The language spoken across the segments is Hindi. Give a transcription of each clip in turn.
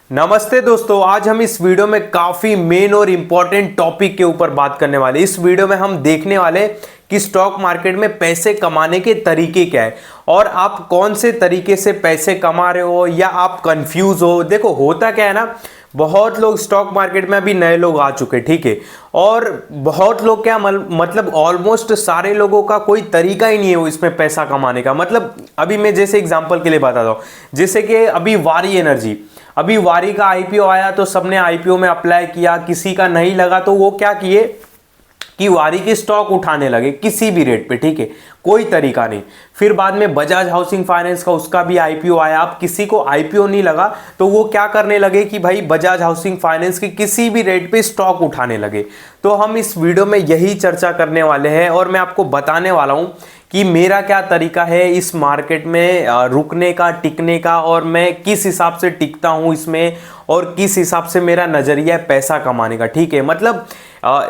नमस्ते दोस्तों, आज हम इस वीडियो में काफी मेन और इंपॉर्टेंट टॉपिक के ऊपर बात करने वाले। इस वीडियो में हम देखने वाले कि स्टॉक मार्केट में पैसे कमाने के तरीके क्या है और आप कौन से तरीके से पैसे कमा रहे हो या आप कंफ्यूज हो। देखो होता क्या है ना, बहुत लोग स्टॉक मार्केट में अभी नए लोग आ चुके, ठीक है, और बहुत लोग क्या मतलब ऑलमोस्ट सारे लोगों का कोई तरीका ही नहीं है वो इसमें पैसा कमाने का। मतलब अभी मैं जैसे एग्जांपल के लिए बताता हूँ, जैसे कि अभी वारी एनर्जी, अभी वारी का आईपीओ आया तो सबने आईपीओ में अप्लाई किया, किसी का नहीं लगा तो वो क्या किए कि वारी की स्टॉक उठाने लगे किसी भी रेट पे, ठीक है, कोई तरीका नहीं। फिर बाद में बजाज हाउसिंग फाइनेंस का उसका भी आईपीओ आया, अब किसी को आईपीओ नहीं लगा तो वो क्या करने लगे कि भाई बजाज हाउसिंग फाइनेंस की किसी भी रेट पे स्टॉक उठाने लगे। तो हम इस वीडियो में यही चर्चा करने वाले हैं और मैं आपको बताने वाला हूं कि मेरा क्या तरीका है इस मार्केट में रुकने का, टिकने का, और मैं किस हिसाब से टिकता हूं इसमें और किस हिसाब से मेरा नजरिया है पैसा कमाने का, ठीक है। मतलब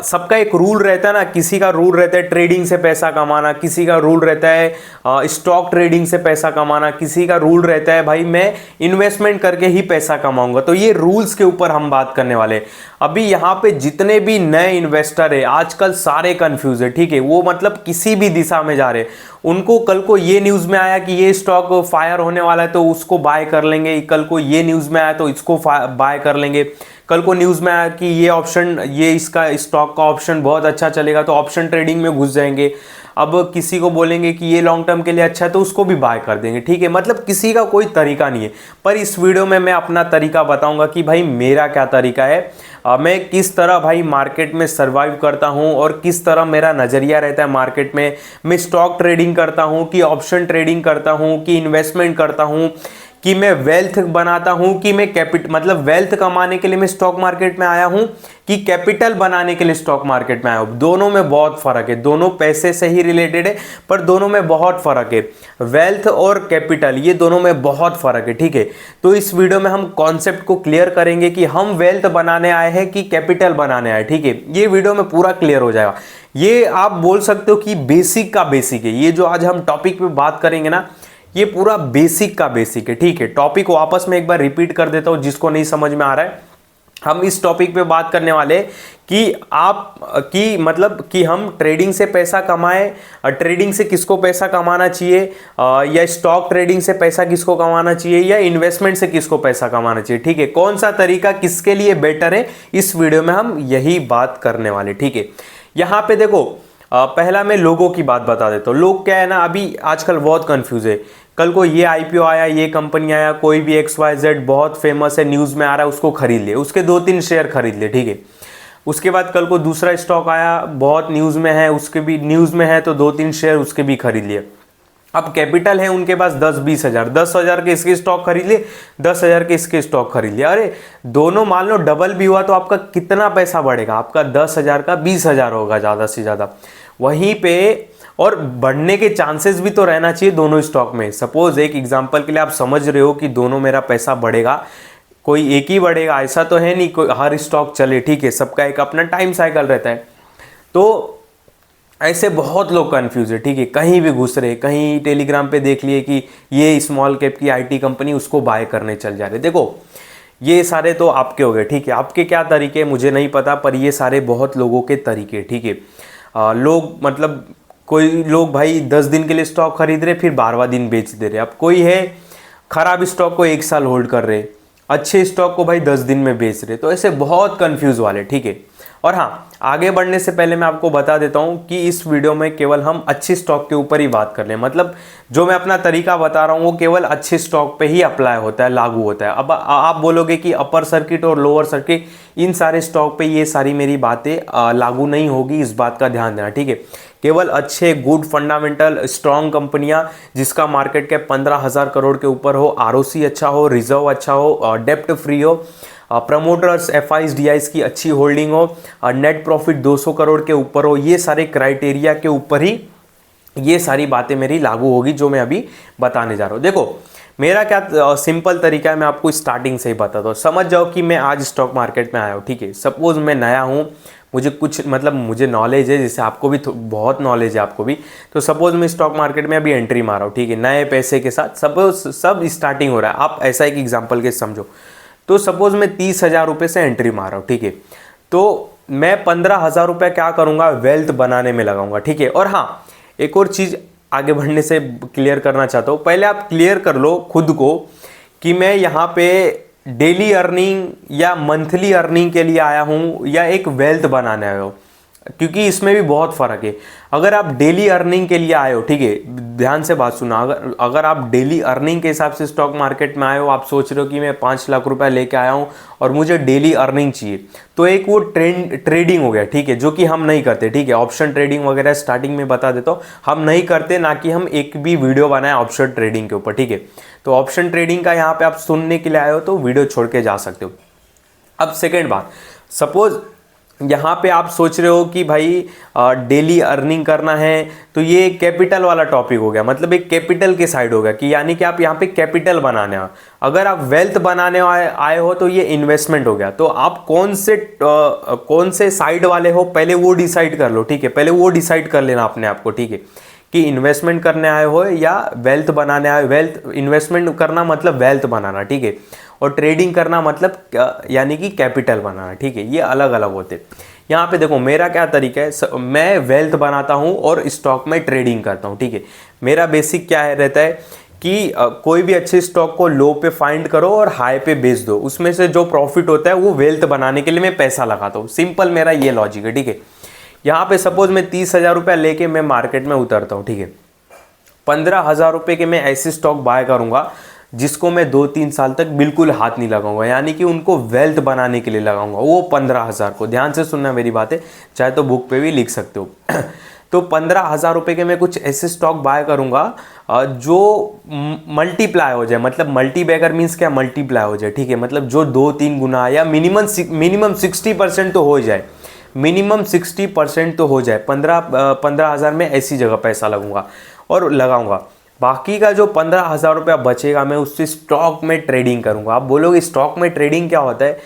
सबका एक रूल रहता है ना, किसी का रूल रहता है ट्रेडिंग से पैसा कमाना, किसी का रूल रहता है स्टॉक ट्रेडिंग से पैसा कमाना, किसी का रूल रहता है भाई मैं इन्वेस्टमेंट करके ही पैसा कमाऊंगा। तो ये रूल्स के ऊपर हम बात करने वाले हैं। अभी यहाँ पे जितने भी नए इन्वेस्टर है आजकल सारे कंफ्यूज है, ठीक है, वो मतलब किसी भी दिशा में जा रहे हैं। उनको कल को ये न्यूज में आया कि ये स्टॉक फायर होने वाला है तो उसको बाय कर लेंगे, कल को ये न्यूज में आया तो इसको बाय कर लेंगे, कल को न्यूज में आया कि ये ऑप्शन, ये इसका स्टॉक का ऑप्शन बहुत अच्छा चलेगा तो ऑप्शन ट्रेडिंग में घुस जाएंगे। अब किसी को बोलेंगे कि ये लॉन्ग टर्म के लिए अच्छा है तो उसको भी बाय कर देंगे, ठीक है। मतलब किसी का कोई तरीका नहीं है, पर इस वीडियो में मैं अपना तरीका बताऊंगा कि भाई मेरा क्या तरीका है, मैं किस तरह भाई मार्केट में सर्वाइव करता हूं और किस तरह मेरा नजरिया रहता है मार्केट में। मैं स्टॉक ट्रेडिंग करता हूं कि ऑप्शन ट्रेडिंग करता हूं कि इन्वेस्टमेंट करता हूं कि मैं वेल्थ बनाता हूं कि मैं मतलब वेल्थ कमाने के लिए मैं स्टॉक मार्केट में आया हूं कि कैपिटल बनाने के लिए स्टॉक मार्केट में आया हूं। दोनों में बहुत फर्क है, दोनों पैसे से ही रिलेटेड है पर दोनों में बहुत फर्क है। वेल्थ और कैपिटल ये दोनों में बहुत फर्क है, ठीक है। तो इस वीडियो में हम कॉन्सेप्ट को क्लियर करेंगे कि हम वेल्थ बनाने आए हैं कि कैपिटल बनाने आए, ठीक है। ये वीडियो में पूरा क्लियर हो जाएगा। ये आप बोल सकते हो कि बेसिक का बेसिक है। ये जो आज हम टॉपिक पे बात करेंगे ना, ये पूरा बेसिक का बेसिक है, ठीक है। टॉपिक वापस में एक बार रिपीट कर देता हूं जिसको नहीं समझ में आ रहा है। हम इस टॉपिक पे बात करने वाले कि मतलब कि हम ट्रेडिंग से पैसा कमाएं, ट्रेडिंग से किसको पैसा कमाना चाहिए, या स्टॉक ट्रेडिंग से पैसा किसको कमाना चाहिए, या इन्वेस्टमेंट से किसको पैसा कमाना चाहिए, ठीक है। कौन सा तरीका किसके लिए बेटर है, इस वीडियो में हम यही बात करने वाले, ठीक है। यहां पे देखो, पहला मैं लोगों की बात बता देता हूँ। लोग क्या है ना, अभी आजकल बहुत कंफ्यूज है। कल को ये आईपीओ आया, ये कंपनी आया, कोई भी XYZ बहुत फेमस है, न्यूज में आ रहा है, उसको खरीद ले, उसके 2-3 शेयर खरीद ले, ठीक है। उसके बाद कल को दूसरा स्टॉक आया, बहुत न्यूज में है, उसके भी न्यूज में है तो 2-3 शेयर उसके भी खरीद लिए। अब कैपिटल है उनके पास 10-20 हजार, 10,000 के इसके स्टॉक खरीद लिए, 10,000 के इसके स्टॉक खरीद लिया। अरे दोनों मान लो डबल भी हुआ तो आपका कितना पैसा बढ़ेगा, आपका 10,000 का 20,000 होगा ज्यादा से ज्यादा वहीं पे। और बढ़ने के चांसेस भी तो रहना चाहिए दोनों स्टॉक में। सपोज एक एग्जांपल के लिए आप समझ रहे हो कि दोनों मेरा पैसा बढ़ेगा, कोई एक ही बढ़ेगा ऐसा तो है नहीं, कोई हर स्टॉक चले, ठीक है, सबका एक अपना टाइम साइकिल रहता है। तो ऐसे बहुत लोग कंफ्यूज है, ठीक है, कहीं भी घुस रहे, कहीं टेलीग्राम पे देख लिए कि ये स्मॉल कैप की आईटी कंपनी, उसको बाय करने चल जा रहे। देखो ये सारे तो आपके हो गए, ठीक है, आपके क्या तरीके मुझे नहीं पता, पर ये सारे बहुत लोगों के तरीके, ठीक है। लोग मतलब कोई लोग भाई 10 दिन के लिए स्टॉक खरीद रहे फिर 12वां दिन बेच दे रहे। अब कोई है खराब स्टॉक को 1 साल होल्ड कर रहे, अच्छे स्टॉक को भाई 10 दिन में बेच रहे। तो ऐसे बहुत कंफ्यूज वाले, ठीक है। और हाँ, आगे बढ़ने से पहले मैं आपको बता देता हूं कि इस वीडियो में केवल हम अच्छे स्टॉक के ऊपर ही बात कर लें। मतलब जो मैं अपना तरीका बता रहा हूं वो केवल अच्छे स्टॉक पे ही अप्लाई होता है, लागू होता है। अब आप बोलोगे कि अपर सर्किट और लोअर सर्किट, इन सारे स्टॉक पे ये सारी मेरी बातें लागू नहीं होगी, इस बात का ध्यान देना, ठीक है। केवल अच्छे गुड फंडामेंटल स्ट्रॉन्ग कंपनियां जिसका मार्केट कैप 15,000 करोड़ के ऊपर हो, ROC अच्छा हो, रिजर्व अच्छा हो, डेप्ट फ्री हो, प्रमोटर्स FIs DIs की अच्छी होल्डिंग हो, नेट प्रॉफिट 200 करोड़ के ऊपर हो, ये सारे क्राइटेरिया के ऊपर ही ये सारी बातें मेरी लागू होगी जो मैं अभी बताने जा रहा हूँ। देखो मेरा क्या सिंपल तरीका है, मैं आपको स्टार्टिंग से ही बताता हूँ। समझ जाओ कि मैं आज स्टॉक मार्केट में आया हूँ, ठीक है। सपोज मैं नया हूँ, मुझे कुछ मतलब मुझे नॉलेज है, जैसे आपको भी बहुत नॉलेज है आपको भी। तो सपोज मैं स्टॉक मार्केट में अभी एंट्री मारा हूँ, ठीक है, नए पैसे के साथ, सपोज सब स्टार्टिंग हो रहा है। आप ऐसा एक एग्जांपल के समझो तो सपोज मैं 30,000 रुपये से एंट्री मार रहा हूँ, ठीक है, तो मैं 15,000 रुपये क्या करूँगा, वेल्थ बनाने में लगाऊंगा, ठीक है। और हाँ, एक और चीज़ आगे बढ़ने से क्लियर करना चाहता हूँ, पहले आप क्लियर कर लो खुद को कि मैं यहाँ पे डेली अर्निंग या मंथली अर्निंग के लिए आया हूँ या एक वेल्थ बनाने आया हूँ, क्योंकि इसमें भी बहुत फ़र्क है। अगर आप डेली अर्निंग के लिए आए हो, ठीक है, ध्यान से बात सुना, अगर आप डेली अर्निंग के हिसाब से स्टॉक मार्केट में आए हो, आप सोच रहे हो कि मैं 5 लाख रुपए लेके आया हूँ और मुझे डेली अर्निंग चाहिए, तो एक वो ट्रेडिंग हो गया, ठीक है, जो कि हम नहीं करते, ठीक है। ऑप्शन ट्रेडिंग वगैरह स्टार्टिंग में बता देता हूँ, हम नहीं करते, ना कि हम एक भी वीडियो बनाए ऑप्शन ट्रेडिंग के ऊपर, ठीक है। तो ऑप्शन ट्रेडिंग का यहाँ पे आप सुनने के लिए आए हो तो वीडियो छोड़ के जा सकते हो। अब सेकेंड बात, सपोज यहाँ पे आप सोच रहे हो कि भाई डेली अर्निंग करना है, तो ये कैपिटल वाला टॉपिक हो गया, मतलब एक कैपिटल के साइड हो गया, कि यानी कि आप यहाँ पे कैपिटल बनाने हो। अगर आप वेल्थ बनाने आए हो तो ये इन्वेस्टमेंट हो गया। तो आप कौन से साइड वाले हो, पहले वो डिसाइड कर लो, ठीक है, पहले वो डिसाइड कर लेना अपने आप को, ठीक है, कि इन्वेस्टमेंट करने आए हो या वेल्थ बनाने आए। वेल्थ, इन्वेस्टमेंट करना मतलब वेल्थ बनाना, ठीक है, और ट्रेडिंग करना मतलब यानी कि कैपिटल बनाना, ठीक है, ये अलग अलग होते। यहाँ पे देखो मेरा क्या तरीका है, मैं वेल्थ बनाता हूँ और स्टॉक में ट्रेडिंग करता हूँ, ठीक है। मेरा बेसिक क्या है रहता है कि कोई भी अच्छे स्टॉक को लो पे फाइंड करो और हाई पे बेच दो, उसमें से जो प्रॉफिट होता है वो वेल्थ बनाने के लिए मैं पैसा लगाता हूँ। सिंपल मेरा ये लॉजिक है, ठीक है। यहाँ पे सपोज मैं 30,000 रुपया लेके मैं मार्केट में उतरता हूँ, ठीक है, 15,000 रुपये के मैं ऐसे स्टॉक बाय करूँगा जिसको मैं 2-3 साल तक बिल्कुल हाथ नहीं लगाऊंगा, यानी कि उनको वेल्थ बनाने के लिए लगाऊंगा, वो 15,000 को। ध्यान से सुनना मेरी बातें, चाहे तो बुक पे भी लिख सकते हो। तो 15,000 रुपये के मैं कुछ ऐसे स्टॉक बाय करूंगा जो मल्टीप्लाई हो जाए, मतलब मल्टी बैगर मीन्स क्या, मल्टीप्लाई हो जाए, ठीक है, मतलब जो 2-3 गुना या मिनिमम 60% तो हो जाए, मिनिमम 60% तो हो जाए। 15,000 में ऐसी जगह पैसा लगूंगा और लगाऊंगा। बाकी का जो 15,000 रुपया बचेगा मैं उससे स्टॉक में ट्रेडिंग करूंगा। आप बोलोगे स्टॉक में ट्रेडिंग क्या होता है,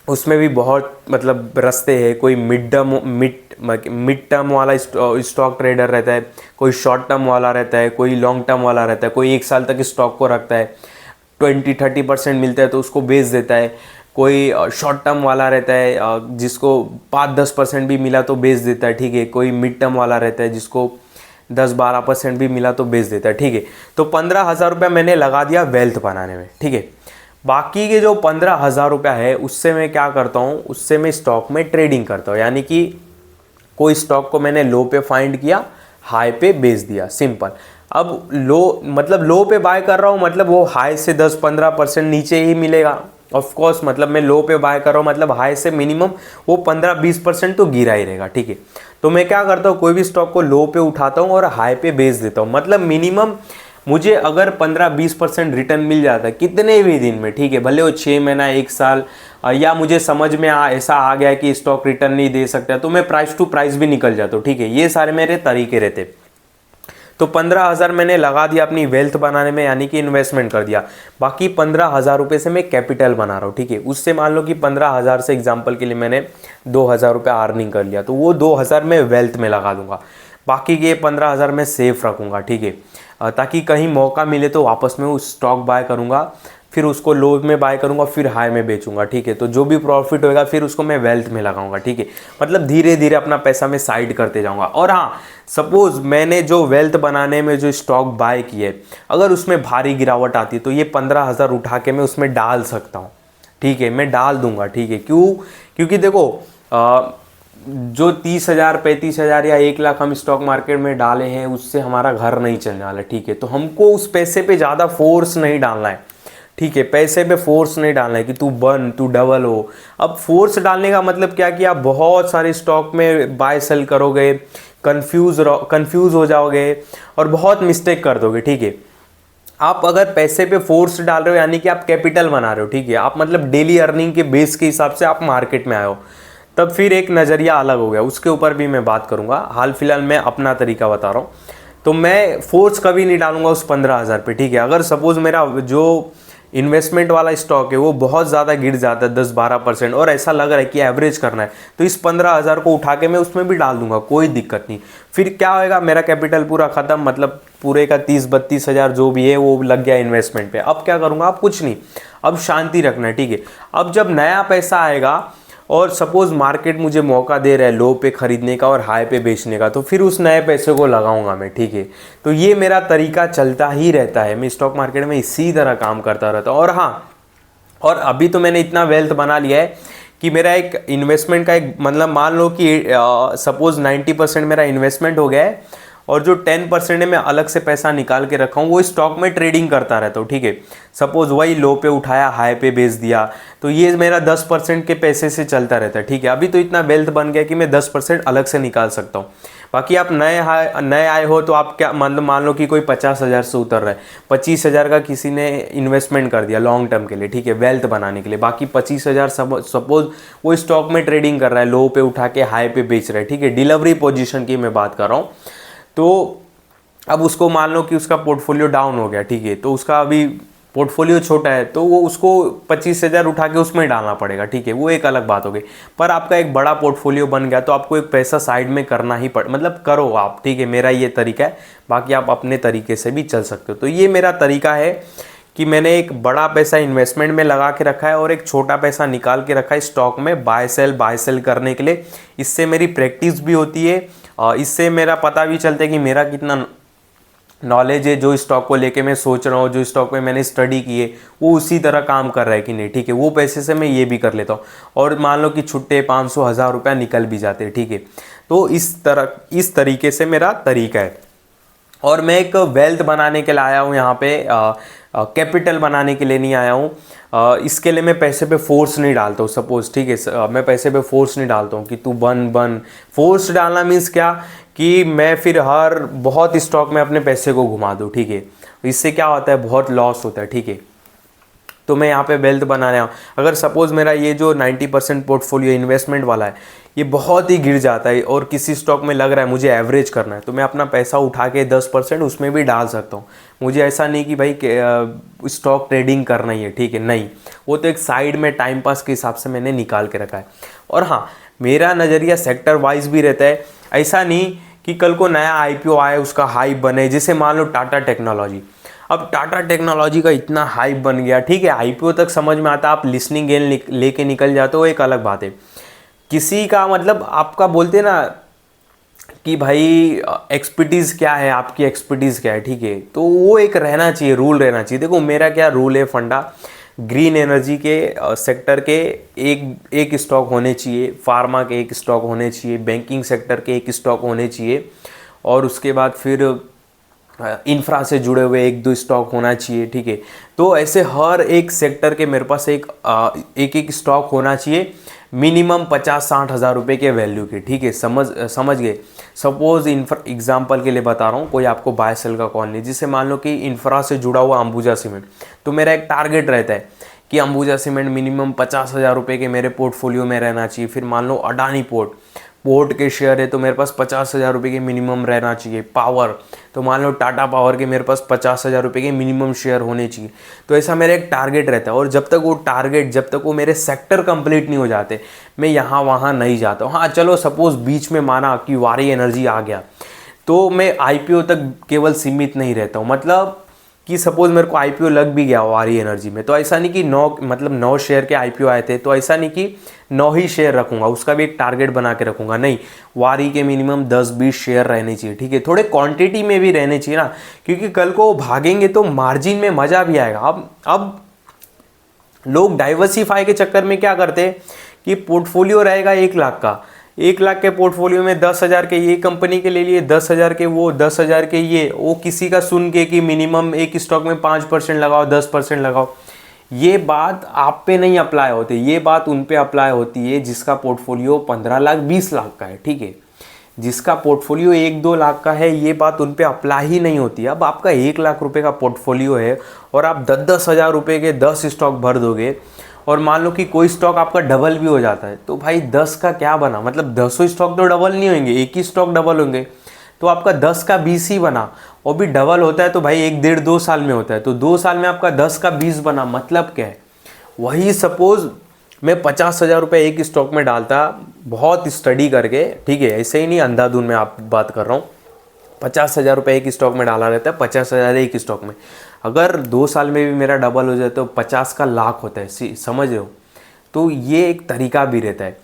उसमें भी बहुत मतलब रास्ते हैं। कोई मिड टर्म वाला स्टॉक ट्रेडर रहता है, कोई शॉर्ट टर्म वाला रहता है, कोई लॉन्ग टर्म वाला रहता है, कोई 1 साल तक स्टॉक को रखता है, 20-30% मिलता है तो उसको बेच देता है। कोई शॉर्ट टर्म वाला रहता है जिसको 5-10% भी मिला तो बेच देता है, ठीक है। कोई मिड टर्म वाला रहता है जिसको 10-12% भी मिला तो बेच देता है, ठीक है। तो 15,000 रुपया मैंने लगा दिया वेल्थ बनाने में, ठीक है। बाकी के जो 15,000 रुपया है उससे मैं क्या करता हूँ, उससे मैं स्टॉक में ट्रेडिंग करता हूँ, यानी कि कोई स्टॉक को मैंने लो पे फाइंड किया, हाई पे बेच दिया, सिंपल। अब लो पे बाय कर रहा हूँ, मतलब वो हाई से 10-15% नीचे ही मिलेगा ऑफ कोर्स। मतलब मैं लो पे बाय कर रहा हूँ, मतलब हाई से मिनिमम वो 15-20% तो गिरा ही रहेगा, ठीक है। तो मैं क्या करता हूँ, कोई भी स्टॉक को लो पे उठाता हूँ और हाई पे बेच देता हूँ। मतलब मिनिमम मुझे अगर 15-20% रिटर्न मिल जाता है कितने भी दिन में, ठीक है, भले वो 6 महीना 1 साल, या मुझे समझ में ऐसा आ गया कि स्टॉक रिटर्न नहीं दे सकता तो मैं प्राइस टू प्राइस भी निकल जाता हूँ, ठीक है। ये सारे मेरे तरीके रहते। तो 15,000 मैंने लगा दिया अपनी वेल्थ बनाने में, यानी कि इन्वेस्टमेंट कर दिया। बाकी 15,000 रुपये से मैं कैपिटल बना रहा हूँ, ठीक है। उससे मान लो कि 15,000 से एग्जांपल के लिए मैंने 2,000 रुपये अर्निंग कर लिया, तो वो 2,000 मैं वेल्थ में लगा दूंगा। बाकी के 15,000 मैं सेफ रखूँगा, ठीक है, ताकि कहीं मौका मिले तो वापस में उस स्टॉक बाय करूँगा, फिर उसको लो में बाय करूँगा, फिर हाई में बेचूंगा, ठीक है। तो जो भी प्रॉफिट होएगा फिर उसको मैं वेल्थ में लगाऊंगा, ठीक है। मतलब धीरे धीरे अपना पैसा मैं साइड करते जाऊंगा। और हाँ, सपोज मैंने जो वेल्थ बनाने में जो स्टॉक बाय किए, अगर उसमें भारी गिरावट आती है तो ये 15,000 उठा के मैं उसमें डाल सकता हूँ, ठीक है, मैं डाल दूंगा, ठीक है। क्योंकि देखो जो 30,000, 35,000 या 1 लाख हम स्टॉक मार्केट में डाले हैं उससे हमारा घर नहीं चलने वाला, ठीक है। तो हमको उस पैसे पे ज़्यादा फोर्स नहीं डालना है, ठीक है। पैसे पे फोर्स नहीं डालना है कि तू डबल हो। अब फोर्स डालने का मतलब क्या कि आप बहुत सारे स्टॉक में बाय सेल करोगे, कंफ्यूज हो जाओगे और बहुत मिस्टेक कर दोगे, ठीक है। आप अगर पैसे पे फोर्स डाल रहे हो यानी कि आप कैपिटल बना रहे हो, ठीक है, आप मतलब डेली अर्निंग के बेस के हिसाब से आप मार्केट में आए हो, तब फिर एक नज़रिया अलग हो गया। उसके ऊपर भी मैं बात करूंगा। हाल फिलहाल मैं अपना तरीका बता रहा हूँ। तो मैं फोर्स कभी नहीं डालूंगा उस 15,000 पे, ठीक है। अगर सपोज मेरा जो इन्वेस्टमेंट वाला स्टॉक है वो बहुत ज़्यादा गिर जाता है 10-12%, और ऐसा लग रहा है कि एवरेज करना है, तो इस 15,000 को उठा के मैं उसमें भी डाल दूंगा, कोई दिक्कत नहीं। फिर क्या होएगा, मेरा कैपिटल पूरा ख़त्म, मतलब पूरे का 30-32 हज़ार जो भी है वो लग गया इन्वेस्टमेंट पे। अब क्या करूँगा, अब कुछ नहीं, अब शांति रखना है, ठीक है। अब जब नया पैसा आएगा और सपोज मार्केट मुझे मौका दे रहा है लो पे खरीदने का और हाई पे बेचने का, तो फिर उस नए पैसे को लगाऊंगा मैं, ठीक है। तो ये मेरा तरीका चलता ही रहता है, मैं स्टॉक मार्केट में इसी तरह काम करता रहता हूँ। और हाँ, और अभी तो मैंने इतना वेल्थ बना लिया है कि मेरा एक इन्वेस्टमेंट का एक मतलब मान लो कि सपोज 90% मेरा इन्वेस्टमेंट हो गया है और जो 10% है मैं अलग से पैसा निकाल के रखा हूँ, वो स्टॉक में ट्रेडिंग करता रहता हूँ, ठीक है। सपोज वही लो पे उठाया हाई पे बेच दिया, तो ये मेरा 10% के पैसे से चलता रहता है, ठीक है। अभी तो इतना वेल्थ बन गया कि मैं 10% अलग से निकाल सकता हूँ। बाकी आप नए आए हो तो आप क्या मतलब मान लो कि कोई 50,000 से उतर रहा है, 25,000 का किसी ने इन्वेस्टमेंट कर दिया लॉन्ग टर्म के लिए, ठीक है, वेल्थ बनाने के लिए। बाकी 25,000 सपोज वो स्टॉक में ट्रेडिंग कर रहा है, लो पे उठा के हाई पे बेच रहा है, ठीक है, डिलीवरी पोजीशन की मैं बात कर रहा हूँ। तो अब उसको मान लो कि उसका पोर्टफोलियो डाउन हो गया, ठीक है, तो उसका अभी पोर्टफोलियो छोटा है तो वो उसको 25,000 उठा के उसमें डालना पड़ेगा, ठीक है, वो एक अलग बात हो गई। पर आपका एक बड़ा पोर्टफोलियो बन गया तो आपको एक पैसा साइड में करना ही मतलब करो आप, ठीक है, मेरा ये तरीका है। बाकी आप अपने तरीके से भी चल सकते हो। तो ये मेरा तरीका है कि मैंने एक बड़ा पैसा इन्वेस्टमेंट में लगा के रखा है और एक छोटा पैसा निकाल के रखा है स्टॉक में बाय सेल करने के लिए। इससे मेरी प्रैक्टिस भी होती है, इससे मेरा पता भी चलता है कि मेरा कितना नॉलेज है, जो स्टॉक को लेके मैं सोच रहा हूँ, जो स्टॉक में मैंने स्टडी की है वो उसी तरह काम कर रहा है कि नहीं, ठीक है। वो पैसे से मैं ये भी कर लेता हूँ और मान लो कि छुट्टे 500 हज़ार रुपया निकल भी जाते हैं, ठीक है। तो इस तरीके से मेरा तरीका है। और मैं एक वेल्थ बनाने के लिए आया हूँ यहाँ पे, कैपिटल बनाने के लिए नहीं आया हूँ। इसके लिए मैं पैसे पे फोर्स नहीं डालता हूँ। सपोज, ठीक है, मैं पैसे पे फोर्स नहीं डालता हूँ कि तू बन। फोर्स डालना मीन्स क्या कि मैं फिर हर बहुत स्टॉक में अपने पैसे को घुमा दूँ, ठीक है। इससे क्या होता है, बहुत लॉस होता है, ठीक है। तो मैं यहाँ पे वेल्थ बना रहा हूँ। अगर सपोज़ मेरा ये जो 90% पोर्टफोलियो इन्वेस्टमेंट वाला है ये बहुत ही गिर जाता है और किसी स्टॉक में लग रहा है मुझे एवरेज करना है, तो मैं अपना पैसा उठा के 10% उसमें भी डाल सकता हूँ। मुझे ऐसा नहीं कि भाई स्टॉक ट्रेडिंग करना ही है, ठीक है, नहीं, वो तो एक साइड में टाइम पास के हिसाब से मैंने निकाल के रखा है। और हाँ, मेरा नज़रिया सेक्टर वाइज भी रहता है। ऐसा नहीं कि कल को नया IPO आए उसका हाइप बने, जैसे मान लो टाटा टेक्नोलॉजी। अब टाटा टेक्नोलॉजी का इतना हाइप बन गया, ठीक है, IPO तक समझ में आता, आप लिसनिंग गेन लेके निकल जाते हो, एक अलग बात है। किसी का मतलब आपका बोलते हैं ना कि भाई एक्सपर्टीज़ क्या है, आपकी एक्सपर्टीज़ क्या है, ठीक है, तो वो एक रहना चाहिए, रूल रहना चाहिए। देखो मेरा क्या रूल है, फंडा ग्रीन एनर्जी के सेक्टर के एक स्टॉक होने चाहिए, फार्मा के एक स्टॉक होने चाहिए, बैंकिंग सेक्टर के एक स्टॉक होने चाहिए, और उसके बाद फिर इंफ्रा से जुड़े हुए 1-2 स्टॉक होना चाहिए, ठीक है। तो ऐसे हर एक सेक्टर के मेरे पास एक स्टॉक होना चाहिए, मिनिमम 50-60 हज़ार रुपये के वैल्यू के, ठीक है। समझ गए। सपोज एग्जांपल के लिए बता रहा हूँ, कोई आपको बाय सेल का कॉल नहीं, जिससे मान लो कि इंफ्रा से जुड़ा हुआ अंबुजा सीमेंट, तो मेरा एक टारगेट रहता है कि अंबुजा सीमेंट मिनिमम 50 हज़ार रुपये के मेरे पोर्टफोलियो में रहना चाहिए। फिर मान लो अडानी पोर्ट के शेयर है तो मेरे पास 50 हज़ार रुपये के मिनिमम रहना चाहिए। पावर, तो मान लो टाटा पावर के मेरे पास 50 हज़ार रुपये के मिनिमम शेयर होने चाहिए। तो ऐसा मेरा एक टारगेट रहता है, और जब तक वो मेरे सेक्टर कंप्लीट नहीं हो जाते मैं यहाँ वहाँ नहीं जाता हूँ। हाँ चलो, सपोज बीच में माना कि वारी एनर्जी आ गया तो मैं IPO तक केवल सीमित नहीं रहता हूँ। मतलब कि सपोज मेरे को IPO लग भी गया वारी एनर्जी में, तो ऐसा नहीं कि 9 शेयर के IPO आए थे, तो ऐसा नहीं कि 9 ही शेयर रखूंगा, उसका भी एक टारगेट बना के रखूंगा। नहीं, वारी के मिनिमम 10-20 शेयर रहने चाहिए, ठीक है। थोड़े क्वांटिटी में भी रहने चाहिए ना, क्योंकि कल को भागेंगे तो मार्जिन में मज़ा भी आएगा। अब लोग डाइवर्सिफाई के चक्कर में क्या करते हैं कि पोर्टफोलियो रहेगा 1 लाख का, 1 लाख के पोर्टफोलियो में 10,000 के ये कंपनी के ले लिए, 10,000 के वो, 10,000 के ये, वो किसी का सुन के कि मिनिमम एक स्टॉक में 5% लगाओ, 10% लगाओ। ये बात आप पे नहीं अप्लाई होती, ये बात उन पे अप्लाई होती है जिसका पोर्टफोलियो 15 लाख 20 लाख का है, ठीक है। जिसका पोर्टफोलियो 1-2 लाख का है ये बात उन पे अप्लाई ही नहीं होती। अब आपका 1 लाख रुपए का पोर्टफोलियो है और आप 10-10 हज़ार रुपये के 10 स्टॉक भर दोगे, और मान लो कि कोई स्टॉक आपका डबल भी हो जाता है, तो भाई 10 का क्या बना, मतलब 10 स्टॉक तो डबल नहीं होंगे, एक ही स्टॉक डबल होंगे। तो आपका 10 का 20 ही बना, और भी डबल होता है तो भाई 1 1.5 2 साल में होता है, तो 2 साल में आपका 10 का 20 बना। मतलब क्या है, वही सपोज मैं 50,000 रुपये एक स्टॉक में डालता, बहुत स्टडी करके, ठीक है, ऐसे ही नहीं अंधाधुन में आप बात कर रहा हूँ, 50,000 रुपये एक स्टॉक में डाला रहता है, 50,000 एक स्टॉक में, अगर 2 साल में भी मेरा डबल हो जाए तो 50 का लाख होता है, समझ रहे हो। तो ये एक तरीका भी रहता है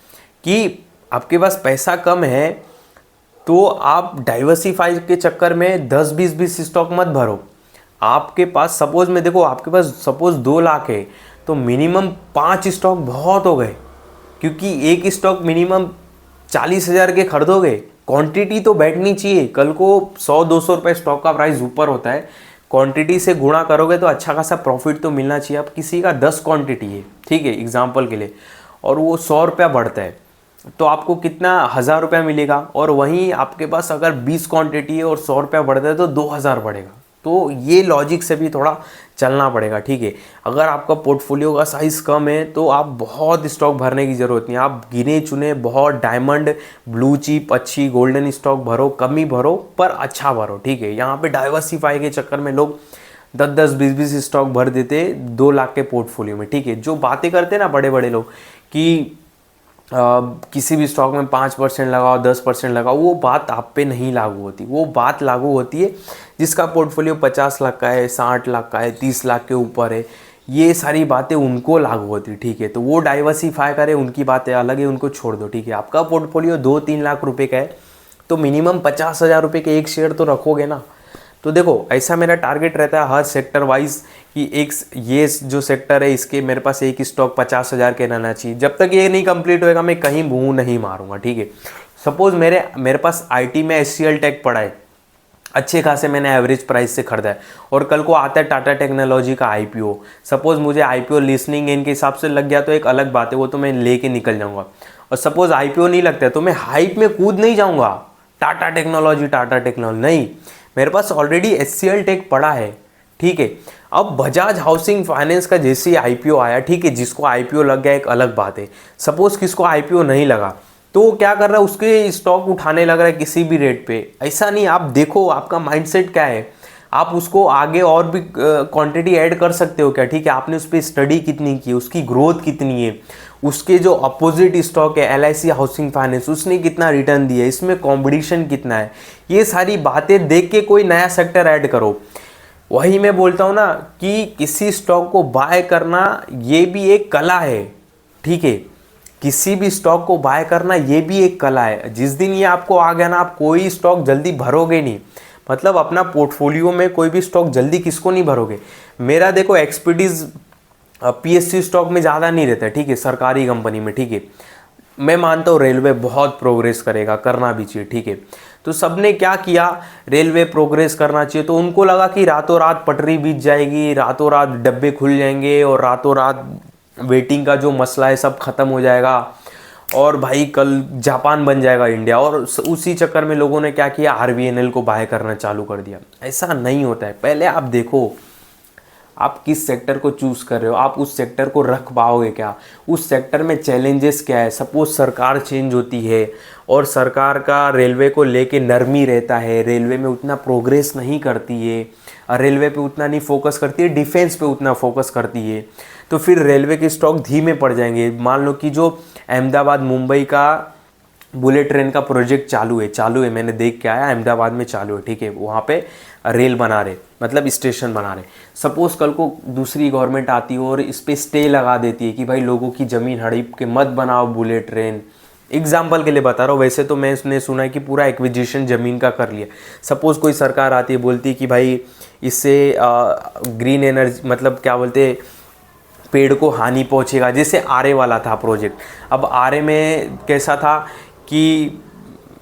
कि आपके पास पैसा कम है तो आप डाइवर्सिफाई के चक्कर में 10 20 स्टॉक मत भरो। आपके पास सपोज में देखो, आपके पास सपोज 2 लाख है तो मिनिमम 5 स्टॉक बहुत हो गए, क्योंकि एक स्टॉक मिनिमम 40,000 के खरीदोगे, क्वांटिटी तो बैठनी चाहिए। कल को 100 200 रुपये स्टॉक का प्राइस ऊपर होता है, क्वांटिटी से गुणा करोगे तो अच्छा खासा प्रॉफिट तो मिलना चाहिए। अब किसी का 10 क्वांटिटी है, ठीक है, एग्जाम्पल के लिए, और वो 100 रुपया बढ़ता है तो आपको कितना 1,000 रुपया मिलेगा, और वहीं आपके पास अगर 20 क्वांटिटी है और 100 रुपया बढ़ता है तो 2,000 बढ़ेगा। तो ये लॉजिक से भी थोड़ा चलना पड़ेगा, ठीक है। अगर आपका पोर्टफोलियो का साइज़ कम है तो आप बहुत स्टॉक भरने की ज़रूरत नहीं है, आप गिने चुने बहुत डायमंड, ब्लू चिप, अच्छी गोल्डन स्टॉक भरो, कम ही भरो पर अच्छा भरो, ठीक है। यहाँ पे डाइवर्सिफाई के चक्कर में लोग 10 10 20 20 स्टॉक भर देते 2 लाख के पोर्टफोलियो में, ठीक है। जो बातें करते ना बड़े बड़े लोग कि किसी भी स्टॉक में 5% लगाओ, 10% लगाओ, वो बात आप पे नहीं लागू होती। वो बात लागू होती है जिसका पोर्टफोलियो 50 लाख का है, 60 लाख का है, 30 लाख के ऊपर है, ये सारी बातें उनको लागू होती, ठीक है। तो वो डाइवर्सिफाई करे, उनकी बातें अलग है, उनको छोड़ दो, ठीक है। आपका पोर्टफोलियो 2 3 लाख रुपए का है तो मिनिमम 50,000 रुपये के एक शेयर तो रखोगे ना। तो देखो, ऐसा मेरा टारगेट रहता है हर सेक्टर वाइज कि एक ये जो सेक्टर है इसके मेरे पास एक स्टॉक 50,000 के रहना चाहिए। जब तक ये नहीं कंप्लीट होएगा मैं कहीं मुंह नहीं मारूंगा, ठीक है। सपोज मेरे पास आईटी में HCL टेक पड़ा है, अच्छे खासे मैंने एवरेज प्राइस से खरीदा है, और कल को आता है टाटा टेक्नोलॉजी का IPO, सपोज मुझे IPO लिस्निंग इनके हिसाब से लग गया तो एक अलग बात है, वो तो मैं लेके निकल जाऊंगा। और सपोज IPO नहीं लगता है तो मैं हाइप में कूद नहीं जाऊंगा, टाटा टेक्नोलॉजी नहीं, मेरे पास ऑलरेडी HCL टेक पड़ा है, ठीक है। अब बजाज हाउसिंग फाइनेंस का जैसे ही IPO आया, ठीक है, जिसको IPO लग गया एक अलग बात है, सपोज किसको IPO नहीं लगा तो वो क्या कर रहा है, उसके स्टॉक उठाने लग रहा है किसी भी रेट पे। ऐसा नहीं, आप देखो आपका माइंडसेट क्या है, आप उसको आगे और भी क्वांटिटी ऐड कर सकते हो क्या, ठीक है। आपने उस पर स्टडी कितनी की, उसकी ग्रोथ कितनी है, उसके जो अपोजिट स्टॉक है LIC हाउसिंग फाइनेंस, उसने कितना रिटर्न दिया, इसमें कॉम्पिटिशन कितना है, ये सारी बातें देख के कोई नया सेक्टर ऐड करो। वही मैं बोलता हूँ ना कि किसी स्टॉक को बाय करना ये भी एक कला है, ठीक है। किसी भी स्टॉक को बाय करना ये भी एक कला है। जिस दिन ये आपको आ गया ना, आप कोई स्टॉक जल्दी भरोगे नहीं, मतलब अपना पोर्टफोलियो में कोई भी स्टॉक जल्दी किसको नहीं भरोगे। मेरा देखो एक्सपर्टीज PSU स्टॉक में ज़्यादा नहीं रहता है, ठीक है, सरकारी कंपनी में, ठीक है। मैं मानता हूँ रेलवे बहुत प्रोग्रेस करेगा, करना भी चाहिए, ठीक है। तो सबने क्या किया, रेलवे प्रोग्रेस करना चाहिए तो उनको लगा कि रातों रात पटरी बीत जाएगी, रातों रात डब्बे खुल जाएंगे और रातों रात वेटिंग का जो मसला है सब खत्म हो जाएगा, और भाई कल जापान बन जाएगा इंडिया। और उसी चक्कर में लोगों ने क्या किया, RVNL को बाय करना चालू कर दिया। ऐसा नहीं होता है। पहले आप देखो आप किस सेक्टर को चूज़ कर रहे हो, आप उस सेक्टर को रख पाओगे क्या, उस सेक्टर में चैलेंजेस क्या है। सपोज सरकार चेंज होती है और सरकार का रेलवे को लेके नरमी रहता है, रेलवे में उतना प्रोग्रेस नहीं करती है, रेलवे पे उतना नहीं फोकस करती है, डिफेंस पे उतना फोकस करती है, तो फिर रेलवे के स्टॉक धीमे पड़ जाएंगे। मान लो कि जो अहमदाबाद मुंबई का बुलेट ट्रेन का प्रोजेक्ट चालू है, मैंने देख के आया, अहमदाबाद में चालू है, ठीक है। वहाँ पे रेल बना रहे, मतलब स्टेशन बना रहे। सपोज कल को दूसरी गवर्नमेंट आती है और इस पर स्टे लगा देती है कि भाई लोगों की ज़मीन हड़प के मत बनाओ बुलेट ट्रेन, एग्जाम्पल के लिए बता रहा हूँ। वैसे तो मैंने सुना है कि पूरा एक्विजिशन ज़मीन का कर लिया। सपोज कोई सरकार आती है, बोलती है कि भाई इससे ग्रीन एनर्जी, मतलब क्या बोलते, पेड़ को हानि पहुँचेगा, जैसे आरे वाला था प्रोजेक्ट। अब आरे में कैसा था कि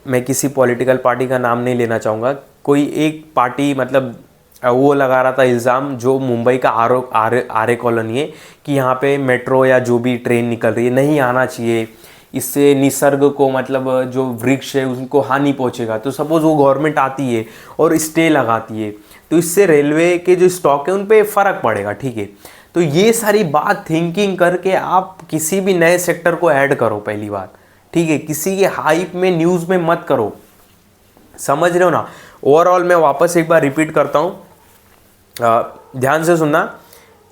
मैं किसी पॉलिटिकल पार्टी का नाम नहीं लेना चाहूँगा, कोई एक पार्टी मतलब वो लगा रहा था इल्ज़ाम, जो मुंबई का आरे कॉलोनी है, कि यहाँ पे मेट्रो या जो भी ट्रेन निकल रही है नहीं आना चाहिए, इससे निसर्ग को, मतलब जो वृक्ष है उनको हानि पहुँचेगा। तो सपोज़ वो गवर्नमेंट आती है और स्टे लगाती है, तो इससे रेलवे के जो स्टॉक है उन पर फ़र्क पड़ेगा, ठीक है। तो ये सारी बात थिंकिंग करके आप किसी भी नए सेक्टर को ऐड करो, पहली बात, ठीक है। किसी के हाइप में, न्यूज़ में मत करो। समझ रहे हो ना। ओवरऑल मैं वापस एक बार रिपीट करता हूँ, ध्यान से सुनना।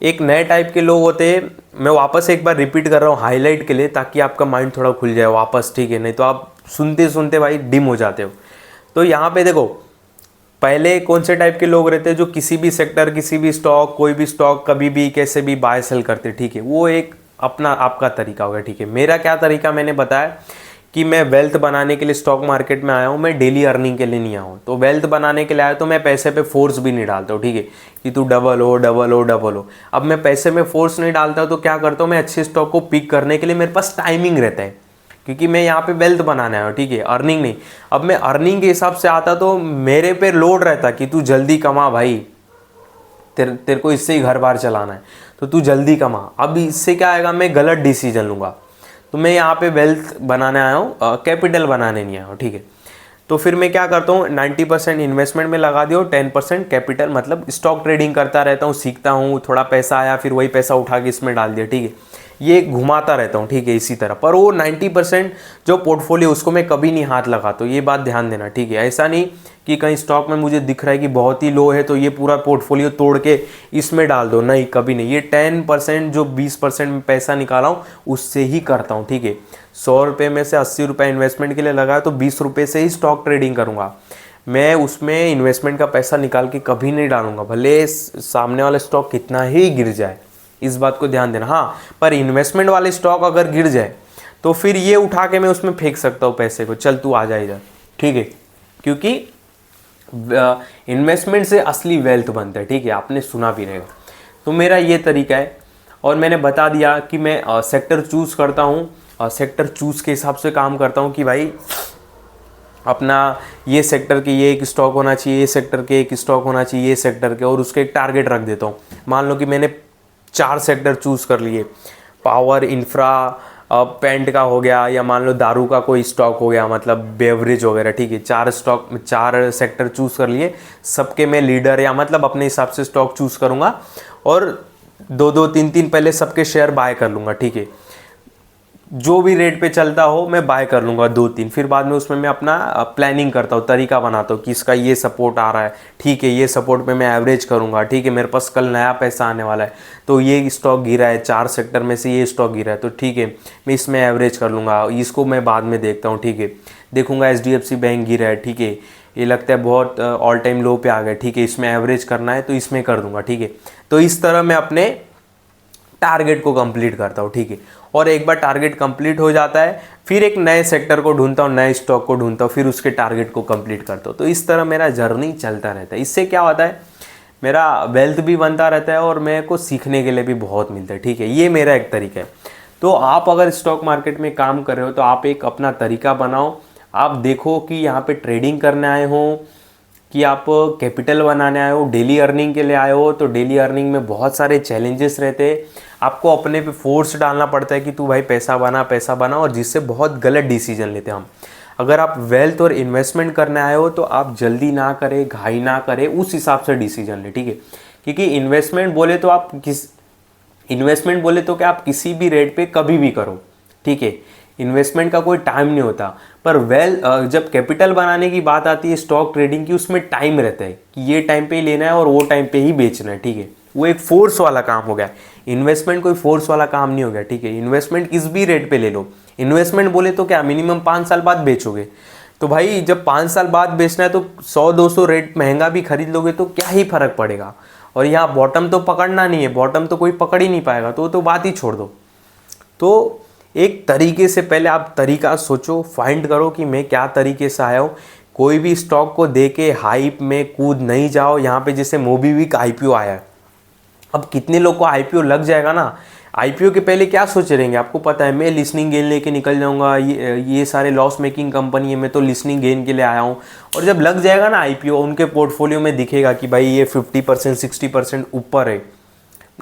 एक नए टाइप के लोग होते हैं, मैं वापस एक बार रिपीट कर रहा हूँ हाईलाइट के लिए, ताकि आपका माइंड थोड़ा खुल जाए वापस, ठीक है, नहीं तो आप सुनते सुनते भाई डिम हो जाते हो। तो यहाँ पे देखो, पहले कौन से टाइप के लोग रहते हैं, जो किसी भी सेक्टर, किसी भी स्टॉक, कोई भी स्टॉक कभी भी कैसे भी बाय सेल करते, ठीक है, वो एक अपना आपका तरीका होगा, ठीक है। मेरा क्या तरीका, मैंने बताया कि मैं वेल्थ बनाने के लिए स्टॉक मार्केट में आया हूँ, मैं डेली अर्निंग के लिए नहीं आया हूँ। तो वेल्थ बनाने के लिए आया तो मैं पैसे पे फोर्स भी नहीं डालता हूँ, ठीक है, कि तू डबल हो डबल हो डबल हो। अब मैं पैसे में फोर्स नहीं डालता तो क्या करता हूँ, मैं अच्छे स्टॉक को पिक करने के लिए मेरे पास टाइमिंग रहता है, क्योंकि मैं यहाँ पे वेल्थ बनाना है, ठीक है, अर्निंग नहीं। अब मैं अर्निंग के हिसाब से आता तो मेरे पे लोड रहता कि तू जल्दी कमा भाई, तेरे को इससे ही घर बार चलाना है, तो तू जल्दी कमा। अब इससे क्या आएगा, मैं गलत डिसीजन लूँगा। तो मैं यहाँ पे वेल्थ बनाने आया हूँ, कैपिटल बनाने नहीं आया हूँ, ठीक है। तो फिर मैं क्या करता हूँ, 90% इन्वेस्टमेंट में लगा दिया, 10% कैपिटल, मतलब स्टॉक ट्रेडिंग करता रहता हूँ, सीखता हूँ, थोड़ा पैसा आया फिर वही पैसा उठा के इसमें डाल दिया, ठीक है, ये घुमाता रहता हूँ, ठीक है, इसी तरह। पर वो 90% जो पोर्टफोलियो उसको मैं कभी नहीं हाथ लगाता, तो ये बात ध्यान देना, ठीक है। ऐसा नहीं कि कहीं स्टॉक में मुझे दिख रहा है कि बहुत ही लो है तो ये पूरा पोर्टफोलियो तोड़ के इसमें डाल दो, नहीं, कभी नहीं। ये 10% जो 20% में पैसा निकाला हूँ उससे ही करता हूँ, ठीक है। 100 रुपये में से 80 रुपये इन्वेस्टमेंट के लिए लगाया तो 20 रुपये से ही स्टॉक ट्रेडिंग करूँगा। मैं उसमें इन्वेस्टमेंट का पैसा निकाल के कभी नहीं डालूंगा, भले सामने वाला स्टॉक कितना ही गिर जाए, इस बात को ध्यान देना। हाँ, पर इन्वेस्टमेंट वाले स्टॉक अगर गिर जाए तो फिर ये उठा के मैं उसमें फेंक सकता हूँ पैसे को, चल तू आ जा इधर, ठीक है, क्योंकि इन्वेस्टमेंट से असली वेल्थ बनता है, ठीक है, आपने सुना भी रहेगा। तो मेरा ये तरीका है, और मैंने बता दिया कि मैं सेक्टर चूज़ करता हूँ, सेक्टर चूज़ के हिसाब से काम करता हूँ कि भाई अपना ये सेक्टर के ये एक स्टॉक होना चाहिए, ये सेक्टर के एक स्टॉक होना चाहिए, ये सेक्टर के, और उसके एक टारगेट रख देता हूँ। मान लो कि मैंने 4 सेक्टर चूज़ कर लिए, पावर, इंफ्रा, पेंट का हो गया, या मान लो दारू का कोई स्टॉक हो गया, मतलब बेवरेज वगैरह, ठीक है, 4 सेक्टर चूज़ कर लिए, सबके मैं लीडर या मतलब अपने हिसाब से स्टॉक चूज़ करूँगा, और 2-2, 3-3 पहले सबके शेयर बाय कर लूँगा, ठीक है, जो भी रेट पे चलता हो मैं बाय कर लूँगा 2-3, फिर बाद में उसमें मैं अपना प्लानिंग करता हूँ, तरीका बनाता हूँ कि इसका ये सपोर्ट आ रहा है, ठीक है, ये सपोर्ट पे मैं एवरेज करूँगा, ठीक है, मेरे पास कल नया पैसा आने वाला है, तो ये स्टॉक गिरा है, 4 सेक्टर में से ये स्टॉक गिरा है, तो ठीक है, मैं इसमें एवरेज कर लूँगा, इसको मैं बाद में देखता हूँ, ठीक है, देखूँगा HDFC बैंक गिरा है, ठीक है, ये लगता है बहुत ऑल टाइम लो पे आ गया, ठीक है, इसमें एवरेज करना है तो इसमें कर दूँगा, ठीक है। तो इस तरह मैं अपने टारगेट को कंप्लीट करता हूँ, ठीक है। और एक बार टारगेट कंप्लीट हो जाता है, फिर एक नए सेक्टर को ढूंढता हूँ, नए स्टॉक को ढूंढता हूँ, फिर उसके टारगेट को कंप्लीट करता हूँ। तो इस तरह मेरा जर्नी चलता रहता है। इससे क्या होता है, मेरा वेल्थ भी बनता रहता है और मेरे को सीखने के लिए भी बहुत मिलता है, ठीक है। ये मेरा एक तरीका है। तो आप अगर स्टॉक मार्केट में काम कर रहे हो तो आप एक अपना तरीका बनाओ, आप देखो कि यहाँ पे ट्रेडिंग करने आए हो कि आप कैपिटल बनाने आए हो, डेली अर्निंग के लिए आए हो। तो डेली अर्निंग में बहुत सारे चैलेंजेस रहते हैं, आपको अपने पे फोर्स डालना पड़ता है कि तू भाई पैसा बना, और जिससे बहुत गलत डिसीजन लेते हैं हम। अगर आप वेल्थ और इन्वेस्टमेंट करने आए हो तो आप जल्दी ना करें, घाई ना करें, उस हिसाब से डिसीजन ले, ठीक है। क्योंकि इन्वेस्टमेंट बोले तो क्या आप किसी भी रेट पे कभी भी करो, ठीक है, इन्वेस्टमेंट का कोई टाइम नहीं होता। पर जब कैपिटल बनाने की बात आती है स्टॉक ट्रेडिंग की, उसमें टाइम रहता है कि ये टाइम पे ही लेना है और वो टाइम पे ही बेचना है, ठीक है। वो एक फोर्स वाला काम हो गया, इन्वेस्टमेंट कोई फोर्स वाला काम नहीं हो गया, ठीक है। इन्वेस्टमेंट किस भी रेट पे ले लो, इन्वेस्टमेंट बोले तो क्या मिनिमम 5 साल बाद बेचोगे, तो भाई जब 5 साल बाद बेचना है तो 100-200 रेट महंगा भी खरीद लोगे तो क्या ही फर्क पड़ेगा। और यहाँ बॉटम तो पकड़ना नहीं है, बॉटम तो कोई पकड़ ही नहीं पाएगा, तो बात ही छोड़ दो। तो एक तरीके से पहले आप तरीका सोचो, फाइंड करो कि मैं क्या तरीके से आया हूँ। कोई भी स्टॉक को देके हाइप में कूद नहीं जाओ। यहाँ पे जैसे मोबीविक IPO आया है, अब कितने लोग को IPO लग जाएगा ना, IPO के पहले क्या सोचे रहेंगे, आपको पता है मैं लिसनिंग गेन लेके निकल जाऊंगा, ये सारे लॉस मेकिंग कंपनी है, मैं तो लिसनिंग गेन के लिए आया हूँ। और जब लग जाएगा ना IPO, उनके पोर्टफोलियो में दिखेगा कि भाई ये 50% 60% ऊपर है,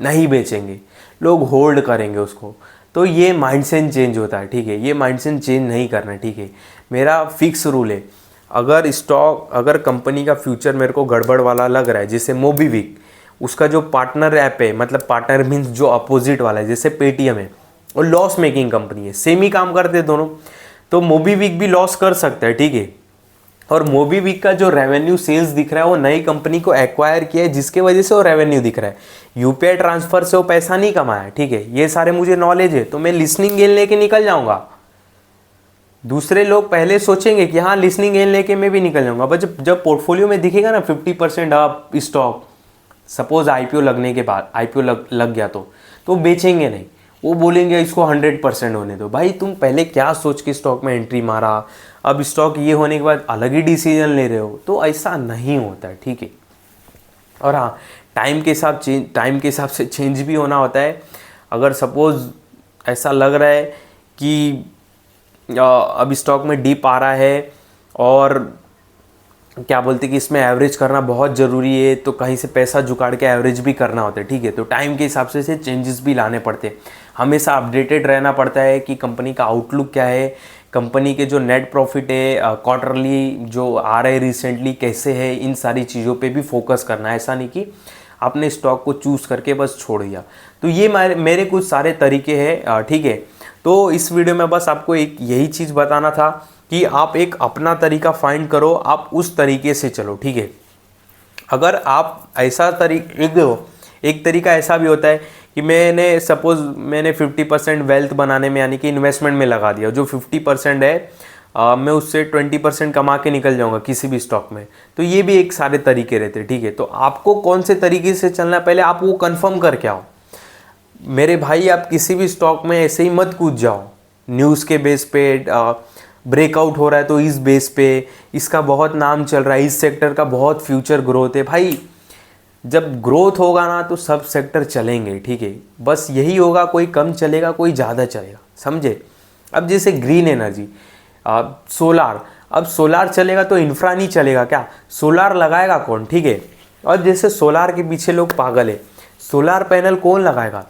नहीं बेचेंगे, लोग होल्ड करेंगे उसको। तो ये माइंडसेट चेंज होता है, ठीक है, ये माइंडसेट चेंज नहीं करना, ठीक है। मेरा फिक्स रूल है, अगर कंपनी का फ्यूचर मेरे को गड़बड़ वाला लग रहा है, जैसे मोबीविक, उसका जो पार्टनर ऐप है, मतलब पार्टनर मीन्स जो अपोजिट वाला है, जैसे पेटीएम है, और लॉस मेकिंग कंपनी है, सेम ही काम करते हैं दोनों, तो मोबीविक भी लॉस कर सकता है, ठीक है। और मोबीक्विक का जो रेवेन्यू सेल्स दिख रहा है वो नई कंपनी को एक्वायर किया है, जिसके वजह से वो रेवेन्यू दिख रहा है। यूपीआई ट्रांसफर से वो पैसा नहीं कमाया, ठीक है, ये सारे मुझे नॉलेज है, तो मैं लिसनिंग गेन लेके निकल जाऊंगा। दूसरे लोग पहले सोचेंगे कि हाँ लिसनिंग गेन लेके मैं भी निकल जाऊंगा, बट जब पोर्टफोलियो में दिखेगा ना 50% अप स्टॉक, सपोज आईपीओ लगने के बाद आईपीओ लग गया तो बेचेंगे नहीं, वो बोलेंगे इसको 100% होने दो। भाई तुम पहले क्या सोच के स्टॉक में एंट्री मारा, अब स्टॉक ये होने के बाद अलग ही डिसीजन ले रहे हो, तो ऐसा नहीं होता है, ठीक है। और हाँ, टाइम के हिसाब से चेंज भी होना होता है। अगर सपोज ऐसा लग रहा है कि अब स्टॉक में डीप आ रहा है और क्या बोलते कि इसमें एवरेज करना बहुत ज़रूरी है, तो कहीं से पैसा जुगाड़ के एवरेज भी करना होता है, ठीक है। तो टाइम के हिसाब से चेंजेस भी लाने पड़ते हैं, हमेशा अपडेटेड रहना पड़ता है कि कंपनी का आउटलुक क्या है, कंपनी के जो नेट प्रॉफिट है क्वार्टरली जो आ रहे रिसेंटली कैसे है, इन सारी चीज़ों पे भी फोकस करना है। ऐसा नहीं कि आपने स्टॉक को चूज़ करके बस छोड़ दिया। तो ये मेरे कुछ सारे तरीके हैं, ठीक है। तो इस वीडियो में बस आपको एक यही चीज़ बताना था कि आप एक अपना तरीका फाइंड करो, आप उस तरीके से चलो, ठीक है। अगर आप ऐसा एक तरीका ऐसा भी होता है कि मैंने 50% वेल्थ बनाने में यानी कि इन्वेस्टमेंट में लगा दिया, जो 50% है मैं उससे 20% कमा के निकल जाऊंगा किसी भी स्टॉक में। तो ये भी एक सारे तरीके रहते हैं, ठीक है। तो आपको कौन से तरीके से चलना है पहले आप वो कंफर्म करके आओ मेरे भाई। आप किसी भी स्टॉक में ऐसे ही मत कूद जाओ न्यूज़ के बेस पे, ब्रेकआउट हो रहा है तो इस बेस पे, इसका बहुत नाम चल रहा है, इस सेक्टर का बहुत फ्यूचर ग्रोथ है। भाई जब ग्रोथ होगा ना तो सब सेक्टर चलेंगे, ठीक है। बस यही होगा, कोई कम चलेगा कोई ज़्यादा चलेगा, समझे। अब जैसे ग्रीन एनर्जी, सोलार, अब सोलार चलेगा तो इंफ्रा नहीं चलेगा क्या, सोलार लगाएगा कौन, ठीक है। और जैसे सोलार के पीछे लोग पागल है, सोलार पैनल कौन लगाएगा,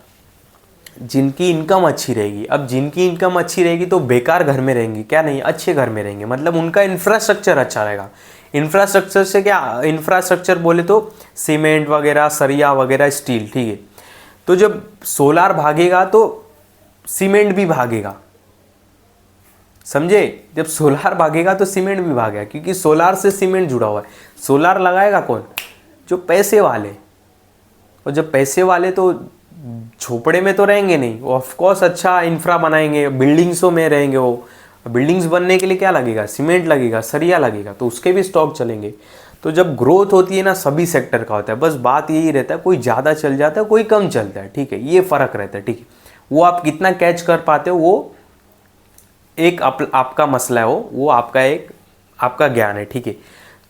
जिनकी इनकम अच्छी रहेगी। अब जिनकी इनकम अच्छी रहेगी तो बेकार घर में रहेंगे क्या, नहीं अच्छे घर में रहेंगे, मतलब उनका इंफ्रास्ट्रक्चर अच्छा रहेगा। इंफ्रास्ट्रक्चर से क्या, इंफ्रास्ट्रक्चर बोले तो सीमेंट वगैरह, सरिया वगैरह, स्टील, ठीक है। तो जब सोलार भागेगा तो सीमेंट भी भागेगा, समझे। जब सोलार भागेगा तो सीमेंट भी भागेगा, क्योंकि सोलार से सीमेंट जुड़ा हुआ है। सोलार लगाएगा कौन, जो पैसे वाले, और जब पैसे वाले तो झोपड़े में तो रहेंगे नहीं, वो ऑफकोर्स अच्छा इंफ्रा बनाएंगे, बिल्डिंग्सों में रहेंगे। वो बिल्डिंग्स बनने के लिए क्या लगेगा, सीमेंट लगेगा, सरिया लगेगा, तो उसके भी स्टॉक चलेंगे। तो जब ग्रोथ होती है ना सभी सेक्टर का होता है, बस बात यही रहता है कोई ज़्यादा चल जाता है कोई कम चलता है, ठीक है, ये फ़र्क रहता है, ठीक है। वो आप कितना कैच कर पाते हो वो एक आपका मसला है, वो आपका ज्ञान है, ठीक है।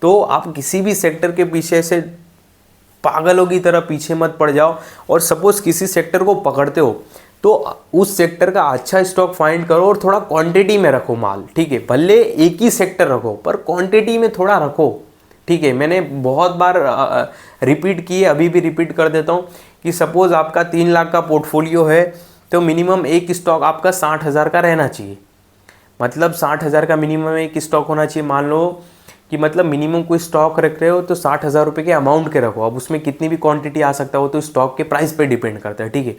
तो आप किसी भी सेक्टर के पीछे से पागलों की तरह पीछे मत पड़ जाओ। और सपोज किसी सेक्टर को पकड़ते हो तो उस सेक्टर का अच्छा स्टॉक फाइंड करो और थोड़ा क्वांटिटी में रखो माल, ठीक है। भले एक ही सेक्टर रखो पर क्वांटिटी में थोड़ा रखो, ठीक है। मैंने बहुत बार रिपीट किए, अभी भी रिपीट कर देता हूँ कि सपोज आपका 3 लाख का पोर्टफोलियो है तो मिनिमम एक स्टॉक आपका 60,000 का रहना चाहिए। मतलब 60,000 का मिनिमम एक स्टॉक होना चाहिए। मान लो कि मतलब मिनिमम कोई स्टॉक रख रहे हो तो 60,000 रुपये के अमाउंट के रखो। अब उसमें कितनी भी क्वांटिटी आ सकता है वो तो स्टॉक के प्राइस पे डिपेंड करता है, ठीक है।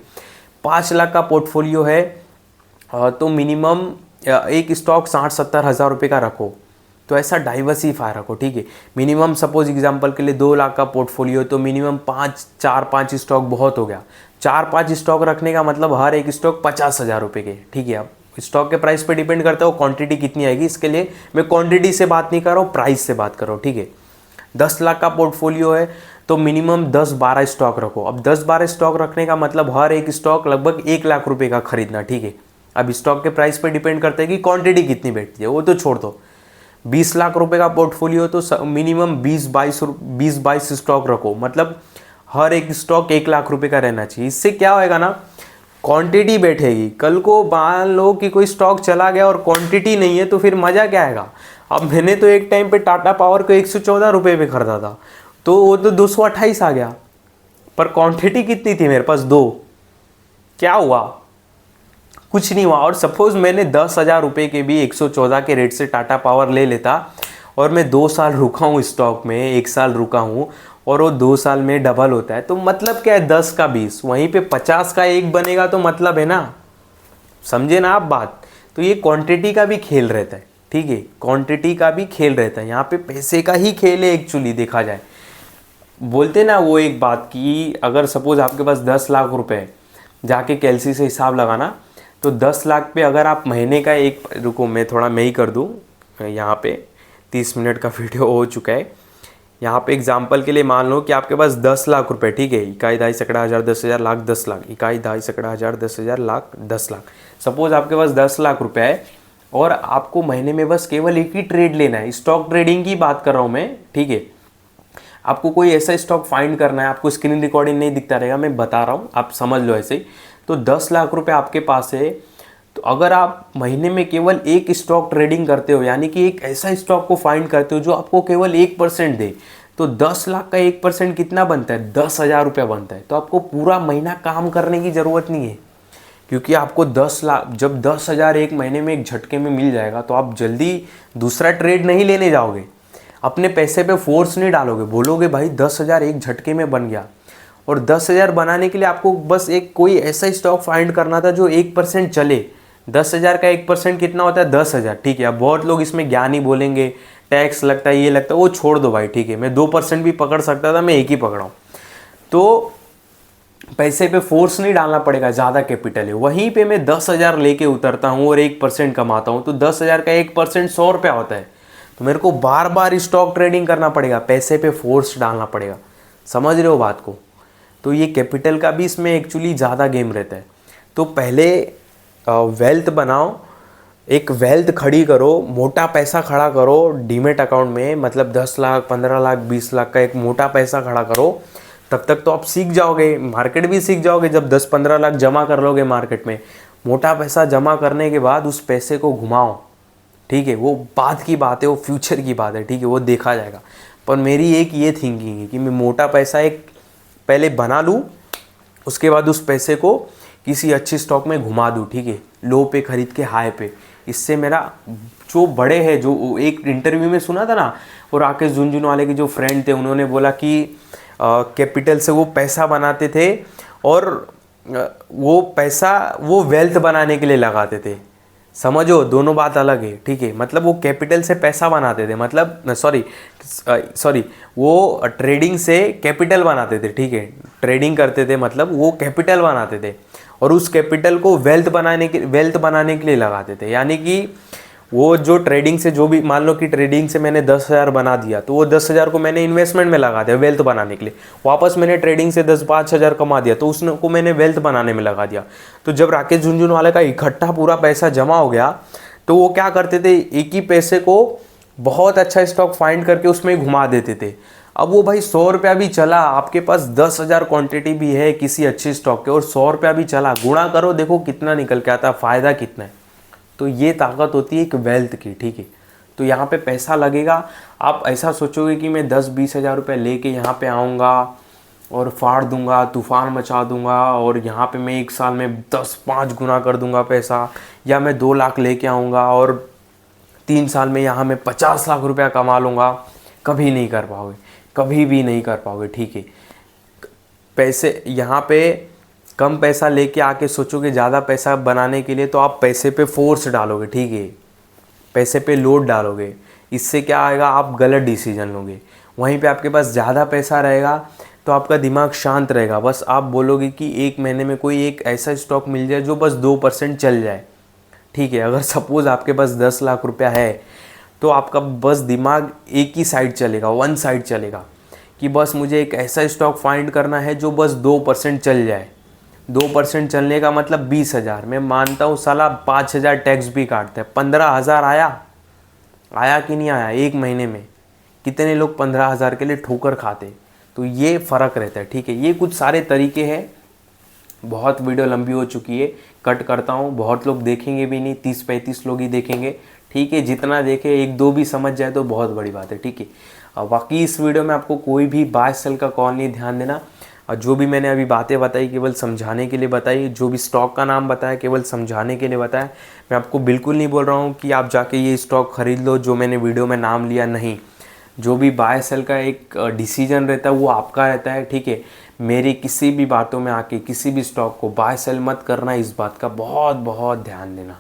5 लाख का पोर्टफोलियो है तो मिनिमम एक स्टॉक 60-70 हज़ार रुपये का रखो। तो ऐसा डाइवर्सिफाई रखो, ठीक है। मिनिमम सपोज एग्जांपल के लिए 2 लाख का पोर्टफोलियो तो मिनिमम 4-5 स्टॉक बहुत हो गया। 4-5 स्टॉक रखने का मतलब हर एक स्टॉक 50,000 रुपये के, ठीक है। अब स्टॉक के प्राइस पे डिपेंड करता है वो क्वांटिटी कितनी आएगी। इसके लिए मैं क्वांटिटी से बात नहीं कर रहा हूँ, प्राइस से बात कर रहा हूँ, ठीक है। 10 लाख का पोर्टफोलियो है तो मिनिमम 10-12 स्टॉक रखो। अब 10-12 स्टॉक रखने का मतलब हर एक स्टॉक लगभग 1 लाख रुपए का खरीदना, ठीक है। अब स्टॉक के प्राइस पे डिपेंड करता है कि क्वांटिटी कितनी बैठती है, वो तो छोड़ दो। 20 लाख रुपए का पोर्टफोलियो तो मिनिमम 20-22 स्टॉक रखो, मतलब हर एक स्टॉक 1 लाख रुपए का रहना चाहिए। इससे क्या होएगा ना, क्वांटिटी बैठेगी। कल को मान लो कि कोई स्टॉक चला गया और क्वांटिटी नहीं है तो फिर मज़ा क्या आएगा। अब मैंने तो एक टाइम पे टाटा पावर को 114 रुपये पे खरीदा था तो वो तो 228 आ गया, पर क्वांटिटी कितनी थी मेरे पास, 2। क्या हुआ, कुछ नहीं हुआ। और सपोज मैंने 10,000 रुपये के भी 114 के रेट से टाटा पावर ले लेता और मैं 2 साल रुका हूँ स्टॉक में, 1 साल रुका हूँ और वो 2 साल में डबल होता है, तो मतलब क्या है 10 का 20, वहीं पे 50 का 1 बनेगा तो मतलब है ना, समझे ना आप बात। तो ये क्वांटिटी का भी खेल रहता है, ठीक है, क्वांटिटी का भी खेल रहता है, यहाँ पे पैसे का ही खेल है एक्चुअली देखा जाए। बोलते ना वो एक बात कि अगर सपोज आपके पास 10 लाख रुपए है, जाके कैलसी से हिसाब लगाना, तो 10 लाख पे अगर आप महीने का एक, रुको मैं ही कर दूँ, यहाँ पे 30 मिनट का वीडियो हो चुका है। यहाँ पे एग्जाम्पल के लिए मान लो कि आपके पास 10 लाख रुपए, ठीक है, इकाई दहाई सैकड़ा हज़ार 10,000 लाख 10 लाख, इकाई दहाई सैकड़ा हज़ार 10,000 लाख 10 लाख। सपोज आपके पास 10 लाख रुपए है और आपको महीने में बस केवल एक ही ट्रेड लेना है, स्टॉक ट्रेडिंग की बात कर रहा हूँ मैं, ठीक है। आपको कोई ऐसा स्टॉक फाइंड करना है, आपको स्क्रीन रिकॉर्डिंग नहीं दिखता रहेगा, मैं बता रहा हूँ, आप समझ लो ऐसे ही। तो 10 लाख रुपए आपके पास है, तो अगर आप महीने में केवल एक स्टॉक ट्रेडिंग करते हो, यानी कि एक ऐसा स्टॉक को फाइंड करते हो जो आपको केवल 1% दे, तो 10 लाख का 1% कितना बनता है? 10,000 रुपया बनता है। तो आपको पूरा महीना काम करने की ज़रूरत नहीं है, क्योंकि आपको 10 लाख, जब 10,000 एक महीने में एक झटके में मिल जाएगा तो आप जल्दी दूसरा ट्रेड नहीं लेने जाओगे, अपने पैसे पे फोर्स नहीं डालोगे, बोलोगे भाई 10,000 एक झटके में बन गया। और 10,000 बनाने के लिए आपको बस एक कोई ऐसा स्टॉक फाइंड करना था जो 1% चले। 10,000 का 1% कितना होता है? 10,000, ठीक है। अब बहुत लोग इसमें ज्ञानी बोलेंगे, टैक्स लगता है, ये लगता है, वो छोड़ दो भाई, ठीक है। मैं 2% भी पकड़ सकता था, मैं एक ही पकड़ा हूँ। तो पैसे पे फोर्स नहीं डालना पड़ेगा, ज़्यादा कैपिटल है, वहीं पे मैं 10,000 लेके उतरता हूँ और 1% कमाता हूँ, तो 10,000 का 1% 100 रुपया होता है। तो मेरे को बार बार स्टॉक ट्रेडिंग करना पड़ेगा, पैसे पे फोर्स डालना पड़ेगा, समझ रहे हो बात को? तो ये कैपिटल का भी इसमें एक्चुअली ज़्यादा गेम रहता है। तो पहले वेल्थ बनाओ, एक वेल्थ खड़ी करो, मोटा पैसा खड़ा करो डीमेट अकाउंट में, मतलब 10 लाख 15 लाख 20 लाख का एक मोटा पैसा खड़ा करो। तब तक तो आप सीख जाओगे, मार्केट भी सीख जाओगे। जब 10-15 लाख जमा कर लोगे मार्केट में, मोटा पैसा जमा करने के बाद उस पैसे को घुमाओ, ठीक है। वो बाद की बात है, वो फ्यूचर की बात है, ठीक है, वो देखा जाएगा। पर मेरी एक ये थिंकिंग है कि मैं मोटा पैसा एक पहले बना लूँ, उसके बाद उस पैसे को किसी अच्छी स्टॉक में घुमा दूँ, ठीक है, लो पे खरीद के हाई पे। इससे मेरा जो बड़े हैं, जो एक इंटरव्यू में सुना था ना, और राकेश झुनझुनवाले के जो फ्रेंड थे, उन्होंने बोला कि कैपिटल से वो पैसा बनाते थे और वो पैसा वो वेल्थ बनाने के लिए लगाते थे। समझो, दोनों बात अलग है, ठीक है। मतलब वो कैपिटल से पैसा बनाते थे, मतलब सॉरी वो ट्रेडिंग से कैपिटल बनाते थे, ठीक है। ट्रेडिंग करते थे, मतलब वो कैपिटल बनाते थे और उस कैपिटल को वेल्थ बनाने के लिए लगाते थे। यानी कि वो जो ट्रेडिंग से, जो भी मान लो कि ट्रेडिंग से मैंने 10,000 बना दिया, तो वो 10,000 को मैंने इन्वेस्टमेंट में लगा दिया वेल्थ बनाने के लिए। वापस मैंने ट्रेडिंग से 5,000 कमा दिया, तो उसको मैंने वेल्थ बनाने में लगा दिया। तो जब राकेश झुनझुनवाले का इकट्ठा पूरा पैसा जमा हो गया, तो वो क्या करते थे, एक ही पैसे को बहुत अच्छा स्टॉक फाइंड करके उसमें घुमा देते थे। अब वो भाई 100 रुपया भी चला, आपके पास 10,000 क्वांटिटी भी है किसी अच्छे स्टॉक के, और 100 रुपया भी चला, गुणा करो, देखो कितना निकल के आता है, फ़ायदा कितना है। तो ये ताकत होती है एक वेल्थ की, ठीक है। तो यहाँ पे पैसा लगेगा। आप ऐसा सोचोगे कि मैं 10-20 हज़ार रुपये लेके यहाँ पे आऊँगा और फाड़ दूंगा, तूफान मचा दूंगा, और यहाँ पे मैं एक साल में 10-5 गुना कर दूंगा पैसा, या मैं 2 लाख लेके आऊँगा और 3 साल में यहाँ मैं 50 लाख रुपया कमा लूँगा। कभी नहीं कर पाओगे, कभी भी नहीं कर पाओगे, ठीक है। पैसे यहाँ पे कम पैसा लेके आके सोचोगे ज़्यादा पैसा बनाने के लिए, तो आप पैसे पे फोर्स डालोगे, ठीक है, पैसे पे लोड डालोगे। इससे क्या आएगा, आप गलत डिसीजन लोगे। वहीं पे आपके पास ज़्यादा पैसा रहेगा तो आपका दिमाग शांत रहेगा, बस आप बोलोगे कि एक महीने में कोई एक ऐसा स्टॉक मिल जाए जो बस 2% चल जाए, ठीक है। अगर सपोज़ आपके पास 10 लाख रुपया है, तो आपका बस दिमाग एक ही साइड चलेगा, वन साइड चलेगा, कि बस मुझे एक ऐसा स्टॉक फाइंड करना है जो बस 2% चल जाए। 2% चलने का मतलब 20,000। मैं मानता हूँ साला 5,000 टैक्स भी काटते हैं, 15,000 आया कि नहीं आया एक महीने में? कितने लोग 15,000 के लिए ठोकर खाते? तो ये फ़र्क रहता है, ठीक है। ये कुछ सारे तरीके हैं। बहुत वीडियो लंबी हो चुकी है, कट करता हूँ, बहुत लोग देखेंगे भी नहीं, 30-35 लोग ही देखेंगे, ठीक है। जितना देखे 1-2 भी समझ जाए तो बहुत बड़ी बात है, ठीक है। बाकी इस वीडियो में आपको कोई भी बाय सेल का कॉल नहीं, ध्यान देना। और जो भी मैंने अभी बातें बताई केवल समझाने के लिए बताई, जो भी स्टॉक का नाम बताया केवल समझाने के लिए बताया। मैं आपको बिल्कुल नहीं बोल रहा हूँ कि आप जाके ये स्टॉक खरीद लो जो मैंने वीडियो में नाम लिया, नहीं। जो भी बाय सेल का एक डिसीजन रहता है वो आपका रहता है, ठीक है। मेरी किसी भी बातों में आके किसी भी स्टॉक को बाय सेल मत करना, इस बात का बहुत बहुत ध्यान देना।